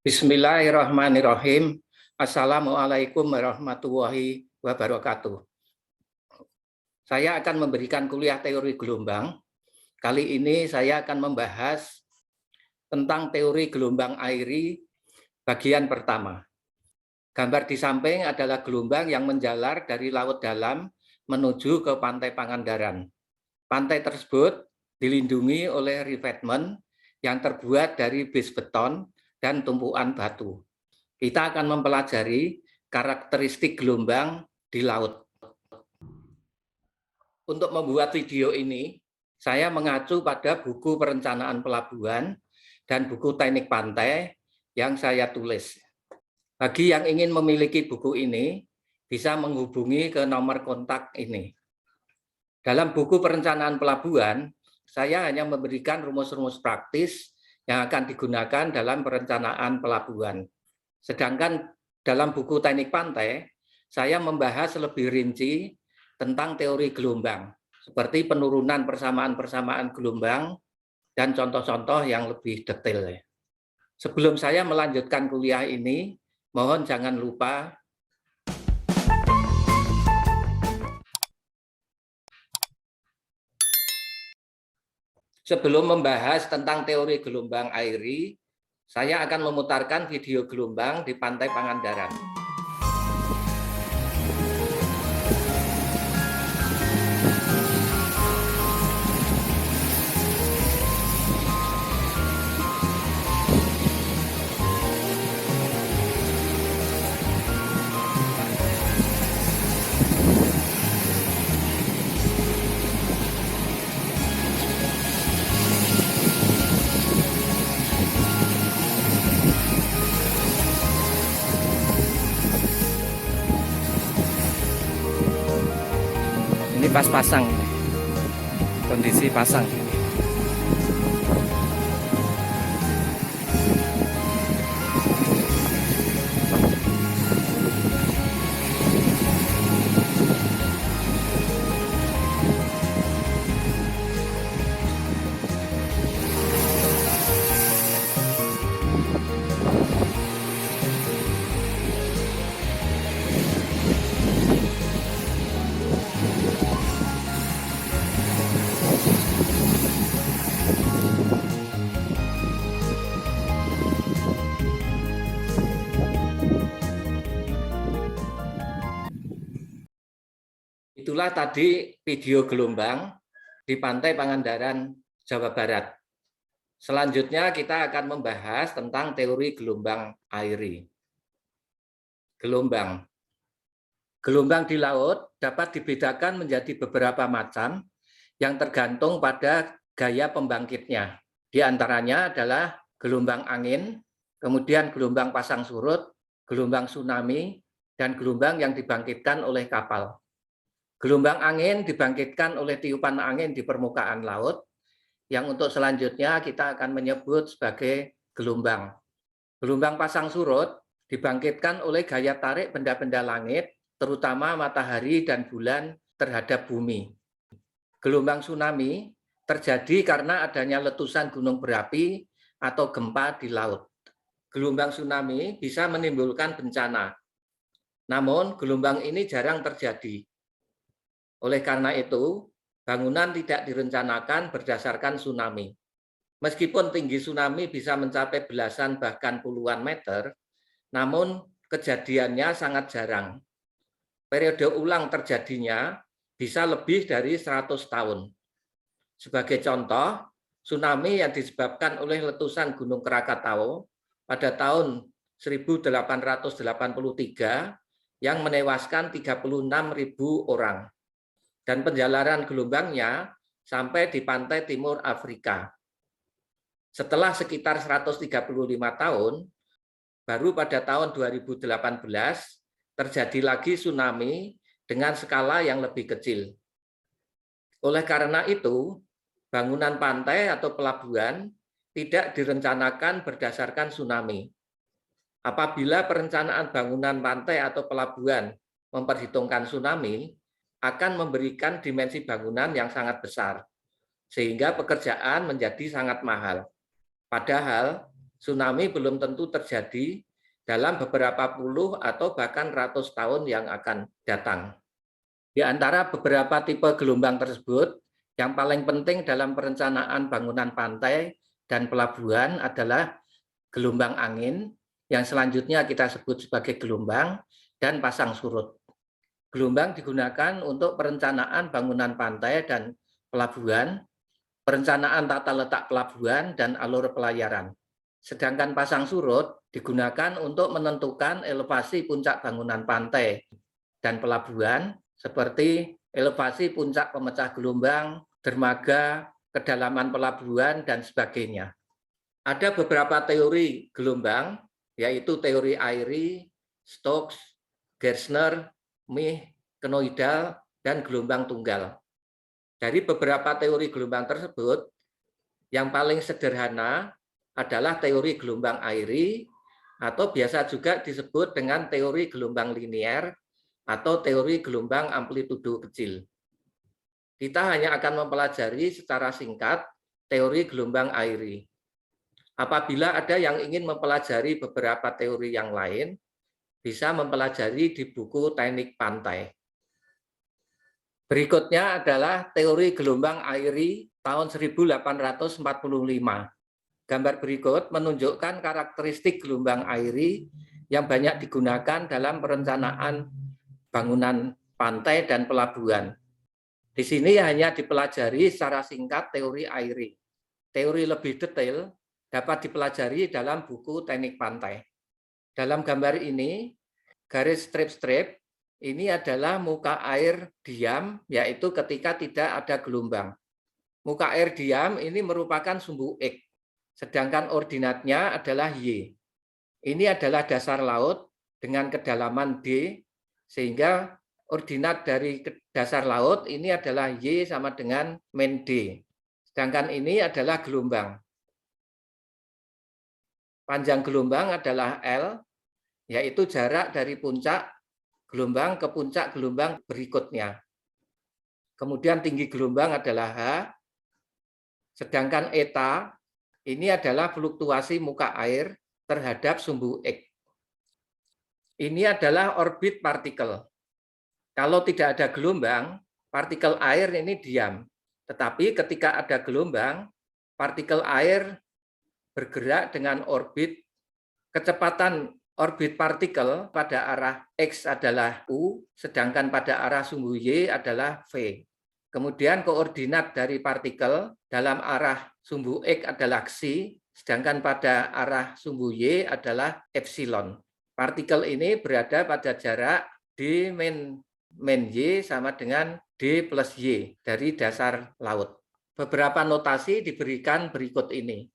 Bismillahirrahmanirrahim. Assalamualaikum warahmatullahi wabarakatuh. Saya akan memberikan kuliah teori gelombang. Kali ini saya akan membahas tentang teori gelombang airi bagian pertama. Gambar di samping adalah gelombang yang menjalar dari laut dalam menuju ke pantai Pangandaran. Pantai tersebut dilindungi oleh revetment yang terbuat dari base beton dan tumpuan batu. Kita akan mempelajari karakteristik gelombang di laut. Untuk membuat video ini, saya mengacu pada buku perencanaan pelabuhan dan buku teknik pantai yang saya tulis. Bagi yang ingin memiliki buku ini, bisa menghubungi ke nomor kontak ini. Dalam buku perencanaan pelabuhan, saya hanya memberikan rumus-rumus praktis yang akan digunakan dalam perencanaan pelabuhan. Sedangkan dalam buku teknik pantai, saya membahas lebih rinci tentang teori gelombang, seperti penurunan persamaan-persamaan gelombang dan contoh-contoh yang lebih detail. Sebelum saya melanjutkan kuliah ini, mohon jangan lupa sebelum membahas tentang teori gelombang airi, saya akan memutarkan video gelombang di Pantai Pangandaran. Ini pas pasang, kondisi pasang. Itulah tadi video gelombang di Pantai Pangandaran, Jawa Barat. Selanjutnya kita akan membahas tentang teori gelombang airi. Gelombang. Gelombang di laut dapat dibedakan menjadi beberapa macam yang tergantung pada gaya pembangkitnya. Di antaranya adalah gelombang angin, kemudian gelombang pasang surut, gelombang tsunami, dan gelombang yang dibangkitkan oleh kapal. Gelombang angin dibangkitkan oleh tiupan angin di permukaan laut, yang untuk selanjutnya kita akan menyebut sebagai gelombang. Gelombang pasang surut dibangkitkan oleh gaya tarik benda-benda langit, terutama matahari dan bulan terhadap bumi. Gelombang tsunami terjadi karena adanya letusan gunung berapi atau gempa di laut. Gelombang tsunami bisa menimbulkan bencana, namun gelombang ini jarang terjadi. Oleh karena itu, bangunan tidak direncanakan berdasarkan tsunami. Meskipun tinggi tsunami bisa mencapai belasan bahkan puluhan meter, namun kejadiannya sangat jarang. Periode ulang terjadinya bisa lebih dari 100 tahun. Sebagai contoh, tsunami yang disebabkan oleh letusan Gunung Krakatau pada tahun 1883 yang menewaskan 36.000 orang. Dan penjalaran gelombangnya sampai di pantai timur Afrika. Setelah sekitar 135 tahun, baru pada tahun 2018 terjadi lagi tsunami dengan skala yang lebih kecil. Oleh karena itu, bangunan pantai atau pelabuhan tidak direncanakan berdasarkan tsunami. Apabila perencanaan bangunan pantai atau pelabuhan memperhitungkan tsunami, akan memberikan dimensi bangunan yang sangat besar, sehingga pekerjaan menjadi sangat mahal. Padahal tsunami belum tentu terjadi dalam beberapa puluh atau bahkan ratus tahun yang akan datang. Di antara beberapa tipe gelombang tersebut, yang paling penting dalam perencanaan bangunan pantai dan pelabuhan adalah gelombang angin, yang selanjutnya kita sebut sebagai gelombang, dan pasang surut. Gelombang digunakan untuk perencanaan bangunan pantai dan pelabuhan, perencanaan tata letak pelabuhan, dan alur pelayaran. Sedangkan pasang surut digunakan untuk menentukan elevasi puncak bangunan pantai dan pelabuhan, seperti elevasi puncak pemecah gelombang, dermaga, kedalaman pelabuhan, dan sebagainya. Ada beberapa teori gelombang, yaitu teori Airy, Stokes, Gerstner, Mie, Knoidal, dan gelombang tunggal. Dari beberapa teori gelombang tersebut, yang paling sederhana adalah teori gelombang Airy, atau biasa juga disebut dengan teori gelombang linier, atau teori gelombang amplitudo kecil. Kita hanya akan mempelajari secara singkat teori gelombang Airy. Apabila ada yang ingin mempelajari beberapa teori yang lain, bisa mempelajari di buku Teknik Pantai. Berikutnya adalah teori gelombang Airy tahun 1845. Gambar berikut menunjukkan karakteristik gelombang Airy yang banyak digunakan dalam perencanaan bangunan pantai dan pelabuhan. Di sini hanya dipelajari secara singkat teori Airy. Teori lebih detail dapat dipelajari dalam buku Teknik Pantai. Dalam gambar ini, garis strip-strip ini adalah muka air diam, yaitu ketika tidak ada gelombang. Muka air diam ini merupakan sumbu X, sedangkan ordinatnya adalah Y. Ini adalah dasar laut dengan kedalaman D, sehingga ordinat dari dasar laut ini adalah Y sama dengan min D. Sedangkan ini adalah gelombang. Panjang gelombang adalah L, yaitu jarak dari puncak gelombang ke puncak gelombang berikutnya. Kemudian tinggi gelombang adalah H, sedangkan eta ini adalah fluktuasi muka air terhadap sumbu X. Ini adalah orbit partikel. Kalau tidak ada gelombang, partikel air ini diam. Tetapi ketika ada gelombang, partikel air bergerak dengan orbit. Kecepatan orbit partikel pada arah X adalah U, sedangkan pada arah sumbu Y adalah V. Kemudian koordinat dari partikel dalam arah sumbu X adalah Xi, sedangkan pada arah sumbu Y adalah epsilon. Partikel ini berada pada jarak D min Y sama dengan D plus Y dari dasar laut. Beberapa notasi diberikan berikut ini.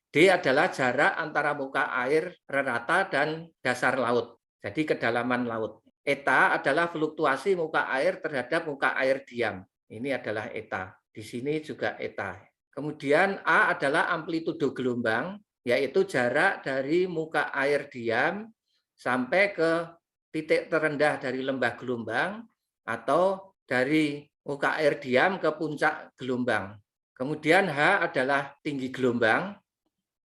D adalah jarak antara muka air rata dan dasar laut, jadi kedalaman laut. Eta adalah fluktuasi muka air terhadap muka air diam. Ini adalah eta. Di sini juga eta. Kemudian A adalah amplitudo gelombang, yaitu jarak dari muka air diam sampai ke titik terendah dari lembah gelombang atau dari muka air diam ke puncak gelombang. Kemudian H adalah tinggi gelombang,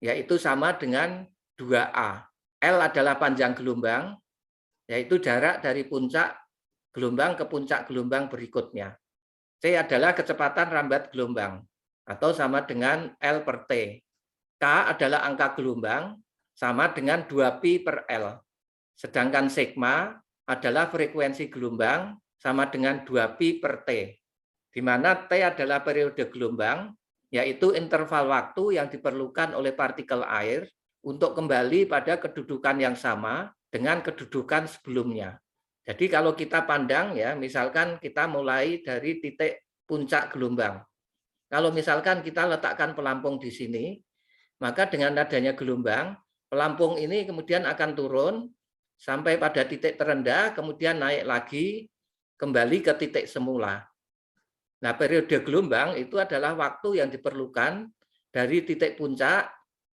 yaitu sama dengan 2A. L adalah panjang gelombang, yaitu jarak dari puncak gelombang ke puncak gelombang berikutnya. C adalah kecepatan rambat gelombang, atau sama dengan L per T. K adalah angka gelombang, sama dengan 2pi per L. Sedangkan sigma adalah frekuensi gelombang, sama dengan 2pi per T. Di mana T adalah periode gelombang, yaitu interval waktu yang diperlukan oleh partikel air untuk kembali pada kedudukan yang sama dengan kedudukan sebelumnya. Jadi kalau kita pandang ya, misalkan kita mulai dari titik puncak gelombang. Kalau misalkan kita letakkan pelampung di sini, maka dengan adanya gelombang, pelampung ini kemudian akan turun sampai pada titik terendah, kemudian naik lagi kembali ke titik semula. Nah, periode gelombang itu adalah waktu yang diperlukan dari titik puncak,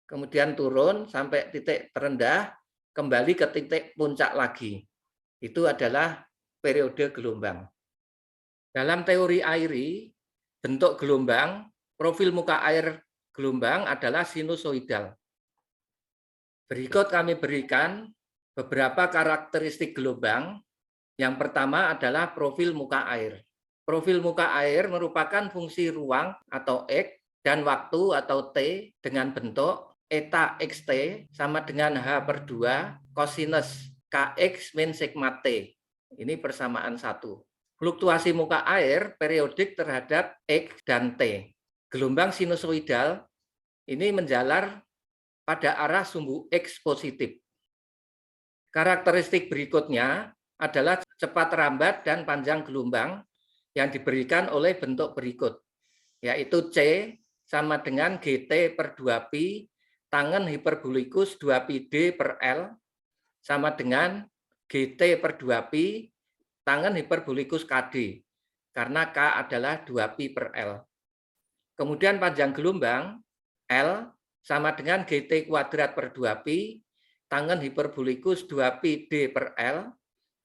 kemudian turun sampai titik terendah, kembali ke titik puncak lagi. Itu adalah periode gelombang. Dalam teori Airy, bentuk gelombang, profil muka air gelombang adalah sinusoidal. Berikut kami berikan beberapa karakteristik gelombang. Yang pertama adalah profil muka air. Profil muka air merupakan fungsi ruang atau X dan waktu atau T dengan bentuk eta xt sama dengan H/2 cosinus Kx min sigma T. Ini persamaan 1. Fluktuasi muka air periodik terhadap X dan T. Gelombang sinusoidal ini menjalar pada arah sumbu X positif. Karakteristik berikutnya adalah cepat rambat dan panjang gelombang yang diberikan oleh bentuk berikut, yaitu C sama dengan GT per 2pi tangen hiperbolikus 2πd per L sama dengan GT per 2pi tangen hiperbolikus KD, karena K adalah 2pi per L. Kemudian panjang gelombang L sama dengan GT kuadrat per 2pi tangen hiperbolikus 2πd per L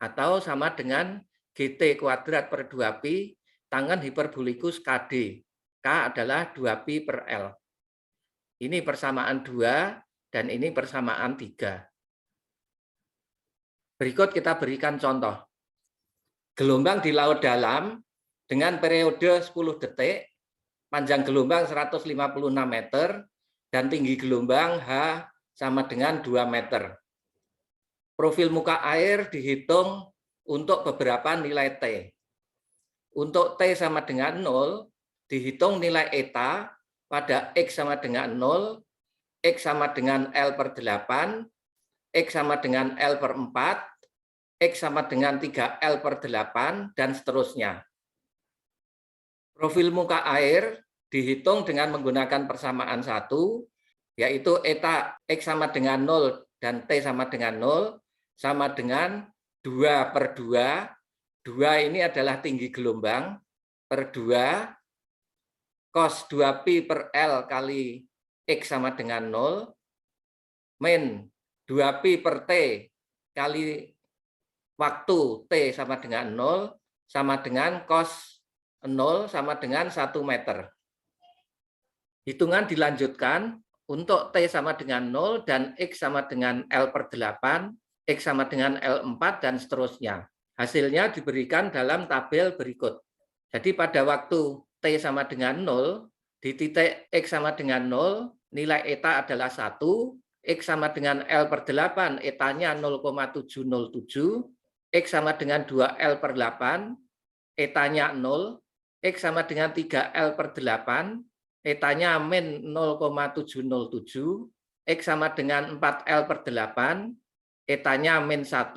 atau sama dengan GT kuadrat per 2pi tangen hiperbolikus KD. K adalah 2pi per L. Ini persamaan 2 dan ini persamaan 3. Berikut kita berikan contoh. Gelombang di laut dalam dengan periode 10 detik, panjang gelombang 156 meter, dan tinggi gelombang H sama dengan 2 meter. Profil muka air dihitung untuk beberapa nilai T. Untuk T sama dengan 0, dihitung nilai eta pada X sama dengan 0, X sama dengan L per 8, X sama dengan L per 4, X sama dengan 3L per 8, dan seterusnya. Profil muka air dihitung dengan menggunakan persamaan 1, yaitu eta X sama dengan 0 dan T sama dengan 0, sama dengan 2 per 2. 2 ini adalah tinggi gelombang, per 2, cos 2pi per L kali X sama dengan 0, min 2pi per T kali waktu T sama dengan 0, sama dengan cos 0 sama dengan 1 meter. Hitungan dilanjutkan untuk T sama dengan 0 dan X sama dengan L per 8, X sama dengan L4, dan seterusnya. Hasilnya diberikan dalam tabel berikut. Jadi pada waktu T sama dengan 0, di titik X sama dengan 0, nilai eta adalah 1, X sama dengan L per 8, etanya 0,707, X sama dengan 2L per 8, etanya 0, X sama dengan 3L per 8, etanya min 0,707, X sama dengan 4L per 8, etanya min 1,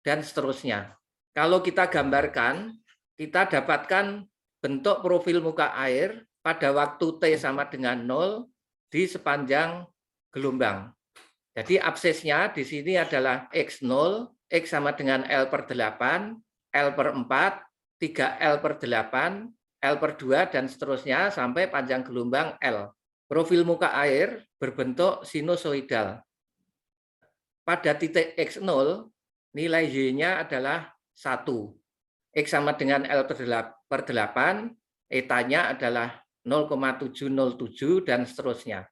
dan seterusnya. Kalau kita gambarkan, kita dapatkan bentuk profil muka air pada waktu T sama dengan 0 di sepanjang gelombang. Jadi absisnya di sini adalah X0, X sama dengan L per 8, L per 4, 3L per 8, L per 2, dan seterusnya sampai panjang gelombang L. Profil muka air berbentuk sinusoidal. Pada titik X0, nilai Y-nya adalah 1. X sama dengan L per 8, etanya adalah 0,707, dan seterusnya.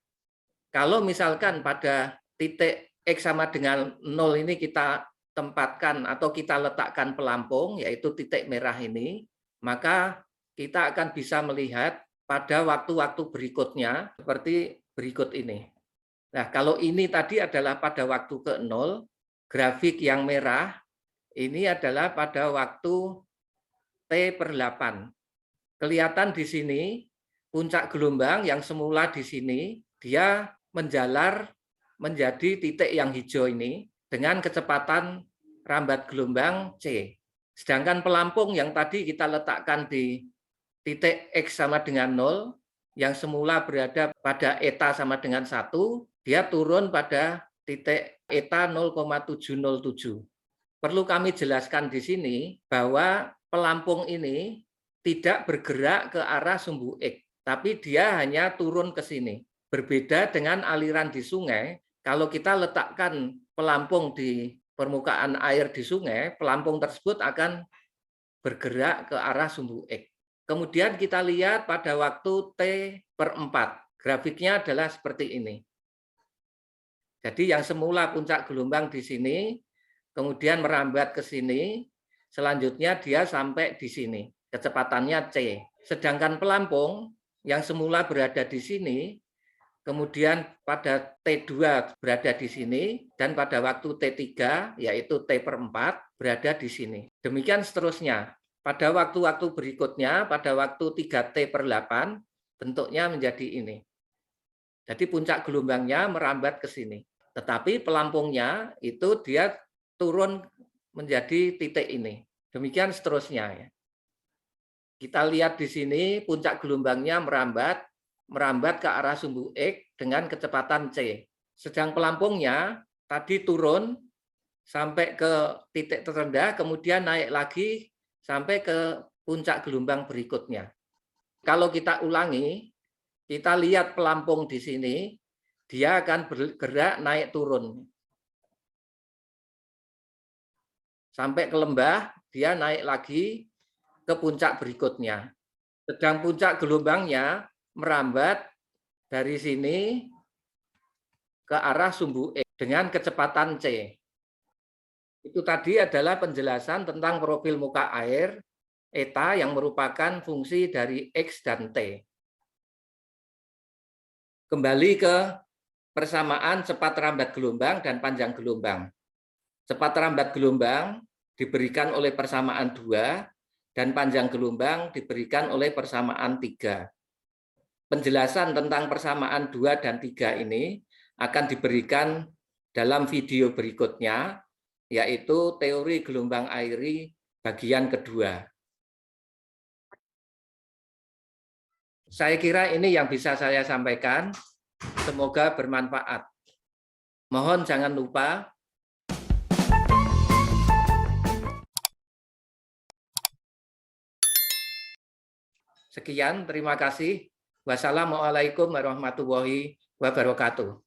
Kalau misalkan pada titik X sama dengan 0 ini kita tempatkan atau kita letakkan pelampung, yaitu titik merah ini, maka kita akan bisa melihat pada waktu-waktu berikutnya seperti berikut ini. Nah, kalau ini tadi adalah pada waktu ke-0, grafik yang merah ini adalah pada waktu T per 8. Kelihatan di sini puncak gelombang yang semula di sini, dia menjalar menjadi titik yang hijau ini dengan kecepatan rambat gelombang C. Sedangkan pelampung yang tadi kita letakkan di titik X sama dengan 0, yang semula berada pada eta sama dengan 1, dia turun pada titik eta 0,707. Perlu kami jelaskan di sini bahwa pelampung ini tidak bergerak ke arah sumbu X, tapi dia hanya turun ke sini. Berbeda dengan aliran di sungai, kalau kita letakkan pelampung di permukaan air di sungai, pelampung tersebut akan bergerak ke arah sumbu X. Kemudian kita lihat pada waktu T per 4. Grafiknya adalah seperti ini. Jadi yang semula puncak gelombang di sini, kemudian merambat ke sini, selanjutnya dia sampai di sini, kecepatannya C. Sedangkan pelampung yang semula berada di sini, kemudian pada T2 berada di sini, dan pada waktu T3, yaitu T/4, berada di sini. Demikian seterusnya. Pada waktu-waktu berikutnya, pada waktu 3T/8, bentuknya menjadi ini. Jadi puncak gelombangnya merambat ke sini. Tetapi pelampungnya itu dia turun menjadi titik ini. Demikian seterusnya. Ya. Kita lihat di sini puncak gelombangnya merambat ke arah sumbu X dengan kecepatan C. Sedang pelampungnya tadi turun sampai ke titik terendah, kemudian naik lagi sampai ke puncak gelombang berikutnya. Kalau kita ulangi, kita lihat pelampung di sini, dia akan bergerak naik turun. Sampai ke lembah, dia naik lagi ke puncak berikutnya. Sedang puncak gelombangnya merambat dari sini ke arah sumbu X dengan kecepatan C. Itu tadi adalah penjelasan tentang profil muka air eta yang merupakan fungsi dari X dan T. Kembali ke persamaan cepat rambat gelombang dan panjang gelombang. Cepat rambat gelombang diberikan oleh persamaan 2 dan panjang gelombang diberikan oleh persamaan 3. Penjelasan tentang persamaan 2 dan 3 ini akan diberikan dalam video berikutnya, yaitu teori gelombang airi bagian kedua. Saya kira ini yang bisa saya sampaikan. Semoga bermanfaat. Mohon jangan lupa sekian, terima kasih. Wassalamualaikum warahmatullahi wabarakatuh.